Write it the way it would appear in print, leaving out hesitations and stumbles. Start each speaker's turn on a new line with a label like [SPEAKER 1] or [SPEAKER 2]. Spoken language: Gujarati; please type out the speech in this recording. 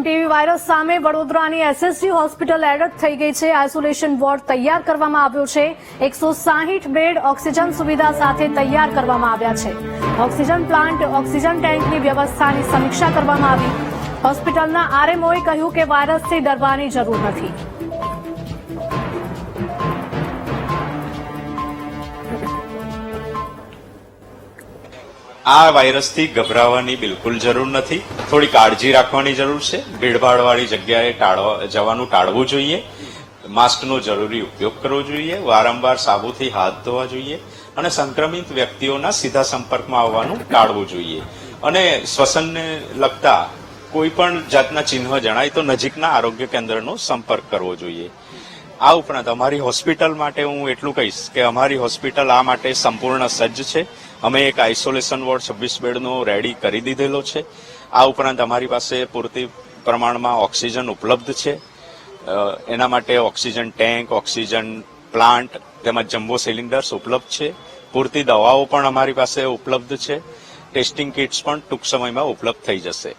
[SPEAKER 1] એમટીવી વાયરસ સામે વડોદરાની એસએસજી હોસ્પિટલ એલર્ટ થઈ ગઈ છે। આઇસોલેશન વોર્ડ તૈયાર કરવામાં આવ્યો છે। 160 બેડ ઓક્સિજન સુવિધા સાથે તૈયાર કરવામાં આવ્યા છે। ઓક્સિજન પ્લાન્ટ, ઓક્સિજન ટેન્કની વ્યવસ્થાની સમીક્ષા કરવામાં આવી। હોસ્પિટલના આરએમઓએ કહ્યું કે વાયરસથી ડરવાની જરૂર નથી।
[SPEAKER 2] આ વાયરસથી ગભરાવાની બિલકુલ જરૂર નથી। થોડી કાળજી રાખવાની જરૂર છે। ભીડભાડવાળી જગ્યાએ જવાનું ટાળવું જોઈએ। માસ્કનો જરૂરી ઉપયોગ કરવો જોઈએ। વારંવાર સાબુથી હાથ ધોવા જોઈએ અને સંક્રમિત વ્યક્તિઓના સીધા સંપર્કમાં આવવાનું ટાળવું જોઈએ। અને શ્વસનને લગતા કોઈ પણ જાતના ચિહ્ન જણાય તો નજીકના આરોગ્ય કેન્દ્રનો સંપર્ક કરવો જોઈએ। આ ઉપરાંત અમારી હોસ્પિટલ માટે હું એટલું કહીશ કે અમારી હોસ્પિટલ આ માટે સંપૂર્ણ સજ્જ છે। અમે એક આઇસોલેશન વોર્ડ 26 બેડનો રેડી કરી દીધેલો છે। આ ઉપરાંત અમારી પાસે પૂરતી પ્રમાણમાં ઓક્સિજન ઉપલબ્ધ છે। એના માટે ઓક્સિજન ટેન્ક, ઓક્સિજન પ્લાન્ટ તેમજ જમ્બો સિલિન્ડર્સ ઉપલબ્ધ છે। પૂરતી દવાઓ પણ અમારી પાસે ઉપલબ્ધ છે। ટેસ્ટિંગ કિટ્સ પણ ટૂંક સમયમાં ઉપલબ્ધ થઈ જશે।